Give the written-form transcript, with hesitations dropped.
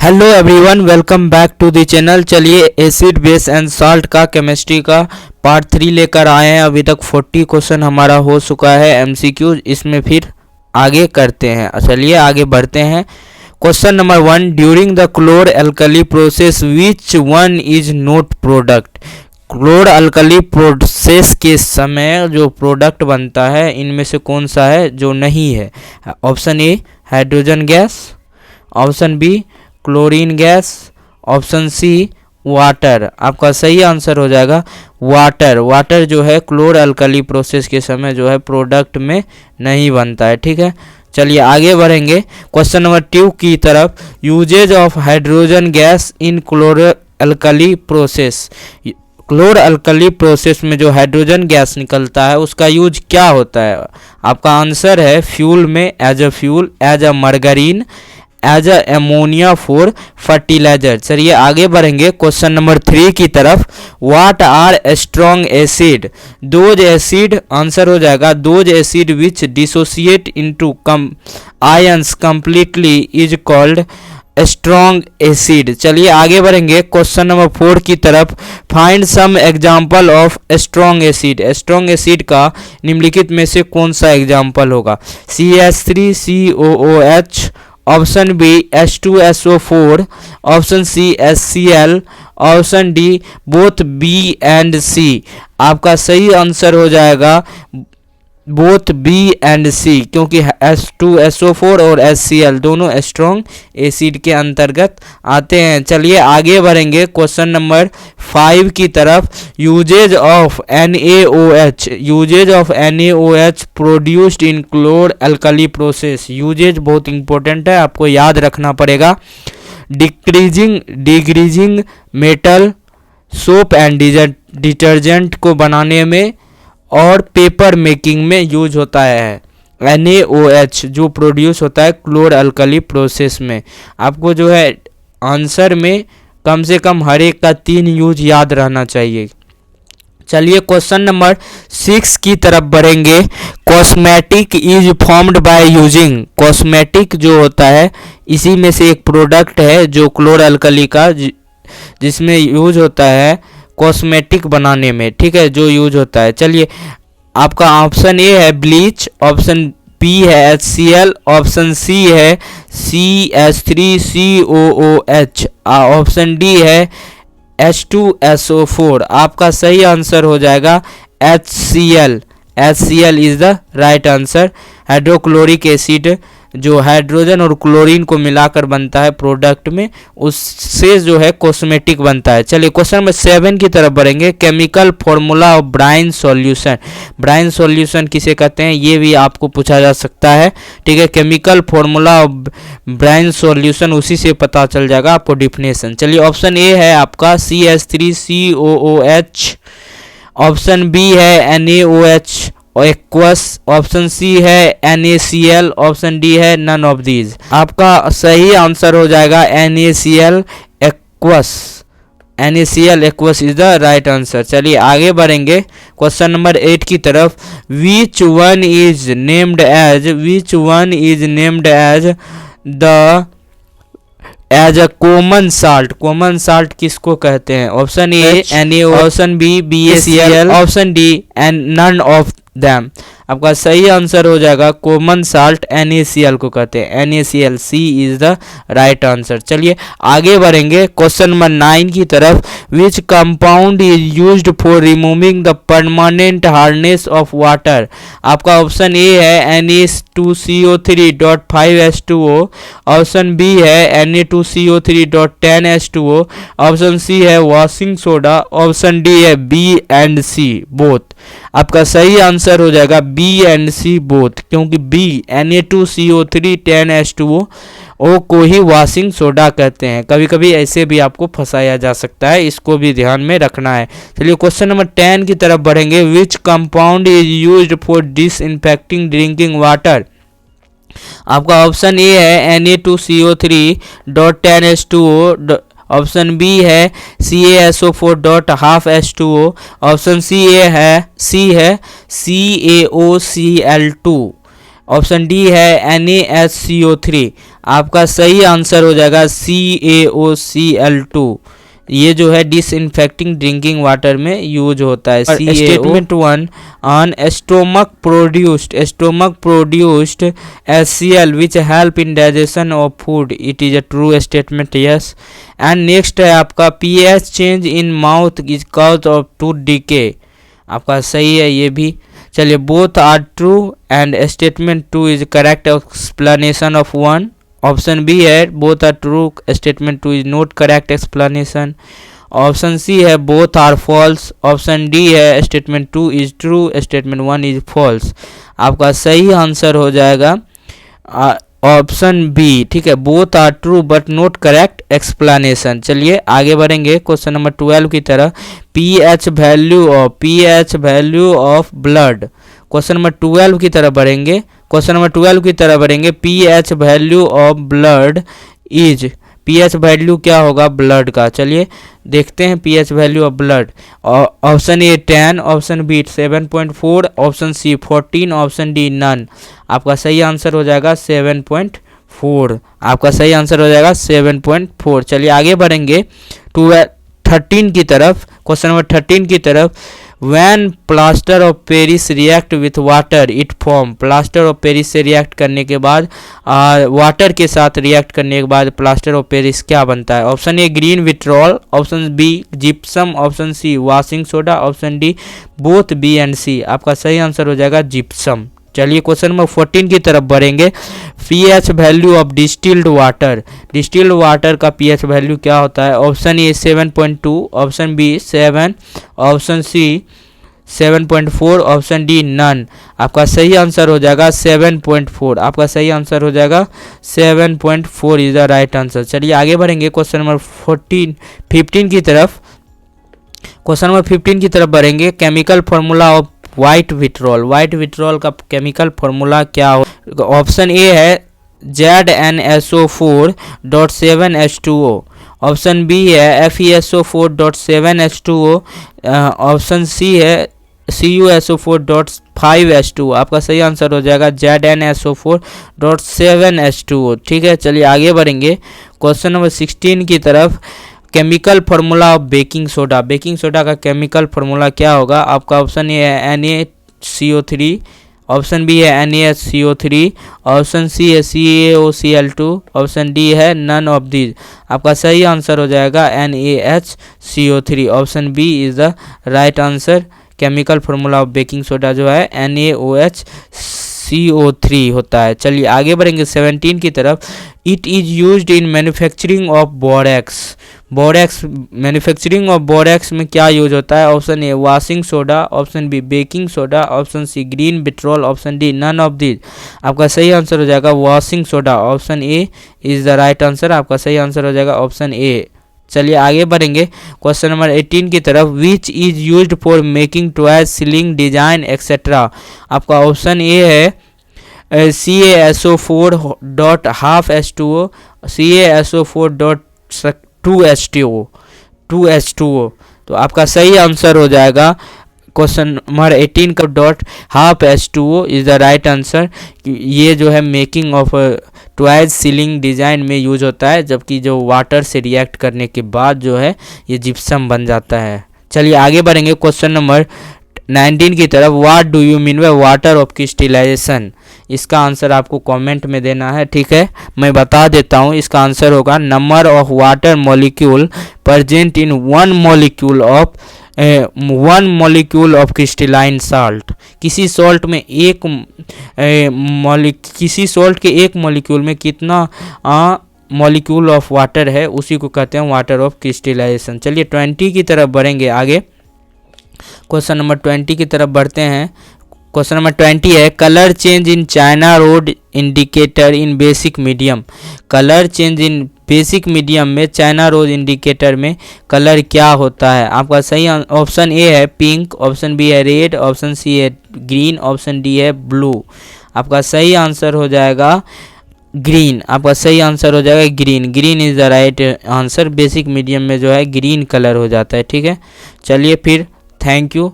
Hello everyone, welcome back to the channel. चलिए acid base and salt का chemistry का part 3 लेकर आए हैं। अभी तक 40 क्वेश्चन हमारा हो चुका है एमसीक्यू। इसमें फिर आगे करते हैं। चलिए आगे बढ़ते हैं। Question number 1, during the क्लोर alkali process which one is not product. क्लोर alkali process के समय जो प्रोडक्ट बनता है इनमें से कौन सा है जो नहीं है। Option A hydrogen gas, option B chlorine gas, option C water. आपका सही आंसर हो जाएगा वाटर। वाटर जो है क्लोर अल्कली प्रोसेस के समय जो है प्रोडक्ट में नहीं बनता है। ठीक है, चलिए आगे बढ़ेंगे क्वेश्चन नंबर 2 की तरफ। Uses of hydrogen gas in chlor alkali process. Chlor alkali process में जो हाइड्रोजन गैस निकलता है उसका यूज क्या होता है। आपका आंसर है फ्यूल में, as a fuel, as a margarine, as a ammonia for fertiliser. चलिए आगे बढ़ेंगे क्वेश्चन नंबर 3 की तरफ। What are strong acid. Those acid, answer हो जाएगा those acid which dissociate into ions completely is called strong acid. चलिए आगे बढ़ेंगे क्वेश्चन नंबर 4 की तरफ। Find some example of strong acid. Strong acid का निम्नलिखित में से कौन सा एग्जाम्पल होगा। CH3COOH, option B H2SO4, option C HCl, option D both B and C. आपका सही आंसर हो जाएगा बोथ बी एंड सी, क्योंकि H2SO4 और HCl दोनों स्ट्रॉन्ग एसिड के अंतर्गत आते हैं। चलिए आगे बढ़ेंगे क्वेश्चन नंबर 5 की तरफ। Uses of NaOH। Uses of NaOH produced in chlor alkali process. Uses बहुत इंपॉर्टेंट है, आपको याद रखना पड़ेगा। Degreasing metal, soap and detergent को बनाने में और पेपर मेकिंग में यूज होता है। NaOH जो प्रोड्यूस होता है क्लोर अल्कली प्रोसेस में। आपको जो है आंसर में कम से कम हर एक का 3 यूज याद रहना चाहिए। चलिए क्वेश्चन नंबर 6 की तरफ बढ़ेंगे। Cosmetic is formed by using. Cosmetic जो होता है इसी में से एक प्रोडक्ट है जो क्लोर अल्कली का जिसमें यूज होता है कॉस्मेटिक बनाने में। ठीक है, जो यूज होता है। चलिए आपका ऑप्शन ए है ब्लीच, ऑप्शन बी है HCl, ऑप्शन सी है CH3COOH, ऑप्शन डी है H2SO4। आपका सही आंसर हो जाएगा HCl। HCl is the right answer. Hydrochloric acid जो हाइड्रोजन और क्लोरीन को मिलाकर बनता है प्रोडक्ट में, उससे जो है कॉस्मेटिक बनता है। चलिए क्वेश्चन नंबर 7 की तरफ बढ़ेंगे। Chemical formula of brine solution. Brine solution किसे कहते हैं ये भी आपको पूछा जा सकता है। ठीक है, chemical formula of brine solution उसी से पता चल जाएगा आपको डिफिनेशन। चलिए ऑप्शन ए है आपका CH3COOH, ऑप्शन बी है NaOH एक्वस, ऑप्शन सी है NaCl, ऑप्शन डी है नन ऑफ दीज। आपका सही आंसर हो जाएगा NaCl aqueous. NaCl aqueous is the right answer. चलिए आगे बढ़ेंगे क्वेश्चन नंबर 8 की तरफ। Which one is named as the as a common salt. Common salt किसको कहते हैं। Option A NaO, option B BaCl, option D none of them. आपका सही आंसर हो जाएगा कॉमन साल्ट NaCl को कहते हैं। NaCl, C is the right answer. चलिए आगे बढ़ेंगे क्वेश्चन नंबर 9 की तरफ। Which compound is used for removing the permanent hardness of water. आपका ऑप्शन ए है Na2CO3.5H2O, ऑप्शन बी है Na2CO3.10H2O, ऑप्शन सी है वॉशिंग सोडा, ऑप्शन डी है बी एंड सी बोथ। आपका सही आंसर हो जाएगा बी एंड सी बोथ, क्योंकि बी Na2CO3.10H2O को ही वॉशिंग सोडा कहते हैं। कभी कभी ऐसे भी आपको फंसाया जा सकता है, इसको भी ध्यान में रखना है। चलिए क्वेश्चन नंबर 10 की तरफ बढ़ेंगे। विच compound is used for disinfecting drinking water. आपका ऑप्शन ए है Na2CO3.10H2O, ऑप्शन बी है CaSO4.12H2O, ऑप्शन सी है CaOCl2, ऑप्शन डी है NaHCO3। आपका सही आंसर हो जाएगा CaOCl2। ये जो है डिसइंफेक्टिंग ड्रिंकिंग वाटर में यूज होता है। Statement 1 on stomach produced HCl which help in digestion of food, it is a true statement, yes. And next है आपका pH change in mouth is cause of tooth decay, आपका सही है ये भी। चलिए both are true and statement 2 is correct explanation of 1। Option B है both are true, statement 2 is not correct explanation. Option C है both are false. Option D है statement 2 is true, statement 1 is false. आपका सही answer हो जाएगा option B, ठीक है, both are true but not correct explanation. चलिए आगे बढ़ेंगे क्वेश्चन नंबर 12 की तरह। pH value of blood, question number 12 की तरह बढ़ेंगे। क्वेश्चन नंबर 12 की तरह बढ़ेंगे। pH value of blood is, pH value क्या होगा ब्लड का, चलिए देखते हैं pH value of blood. Option A 10, option B 7.4, option C 14, option D none. आपका सही आंसर हो जाएगा 7.4। आपका सही आंसर हो जाएगा 7.4। चलिए आगे बढ़ेंगे 13 की तरफ। क्वेश्चन नंबर 13 की तरफ। When plaster of Paris react with water it form, plaster of Paris से रिएक्ट करने के बाद वाटर के साथ रिएक्ट करने के बाद प्लास्टर ऑफ पेरिस क्या बनता है। Option A green vitriol, option B gypsum, option C washing soda, option D both B and C. आपका सही आंसर हो जाएगा जिप्सम। चलिए क्वेश्चन नंबर 14 की तरफ बढ़ेंगे। pH value of distilled water का pH वैल्यू क्या होता है। Option A 7.2, option B 7, option C 7.4, option D none. आपका सही आंसर हो जाएगा 7.4। आपका सही आंसर हो जाएगा 7.4 इज द राइट आंसर। चलिए आगे बढ़ेंगे क्वेश्चन नंबर 15 की तरफ। क्वेश्चन नंबर 15 की तरफ बढ़ेंगे। Chemical formula of white vitriol का केमिकल फॉर्मूला क्या हो। ऑप्शन ए है ZnSO4.7H2O, ऑप्शन बी है FeSO4.7H2O, ऑप्शन सी है CuSO4.5H2O। आपका सही आंसर हो जाएगा ZnSO4.7H2O, ठीक है। चलिए आगे बढ़ेंगे क्वेश्चन नंबर 16 की तरफ। Chemical formula of baking soda का केमिकल फार्मूला क्या होगा। आपका ऑप्शन ए है NaCO3, ऑप्शन बी है NaSCO3, ऑप्शन सी है CaOCl2, ऑप्शन डी है नन ऑफ दीज। आपका सही आंसर हो जाएगा NaHCO3, option B is the right answer. Chemical formula of baking soda जो है NaOHCO3 होता है। चलिए आगे बढ़ेंगे 17 की तरफ। It is used in manufacturing of borax manufacturing of borax में क्या यूज होता है। Option A washing soda, option B baking soda, option C green vitriol, option D none of this. आपका सही आंसर हो जाएगा washing soda, option A is the right answer. आपका सही आंसर हो जाएगा ऑप्शन ए। चलिए आगे बढ़ेंगे क्वेश्चन नंबर 18 की तरफ। Which is used for making toys, ceiling design etcetera. आपका ऑप्शन ए है CaSO4.5H2O, CaSO4.2H2O। तो आपका सही आंसर हो जाएगा क्वेश्चन नंबर 18 का .5H2O is the right answer. ये जो है making of toys ceiling design में यूज होता है, जबकि जो वाटर से रिएक्ट करने के बाद जो है ये जिप्सम बन जाता है। चलिए आगे बढ़ेंगे क्वेश्चन नंबर 19 की तरफ। What do you mean by water of crystallisation. इसका आंसर आपको कमेंट में देना है, ठीक है। मैं बता देता हूँ, इसका आंसर होगा number of water molecule present in one molecule of crystalline salt. किसी सॉल्ट के एक मॉलिक्यूल में कितना मॉलिक्यूल ऑफ वाटर है, उसी को कहते हैं वाटर ऑफ क्रिस्टलाइजेशन। चलिए 20 की तरफ बढ़ेंगे आगे। क्वेश्चन नंबर 20 की तरफ बढ़ते हैं। क्वेश्चन नंबर 20 है colour change in China road indicator in basic medium. Colour change in basic medium में चाइना रोड इंडिकेटर में कलर क्या होता है। आपका सही ऑप्शन ए है पिंक, ऑप्शन बी है रेड, ऑप्शन सी है ग्रीन, ऑप्शन डी है ब्लू। आपका सही आंसर हो जाएगा ग्रीन। आपका सही आंसर हो जाएगा green. Green is the right answer. Basic medium में जो है ग्रीन कलर हो जाता है, ठीक है। चलिए फिर थैंक यू।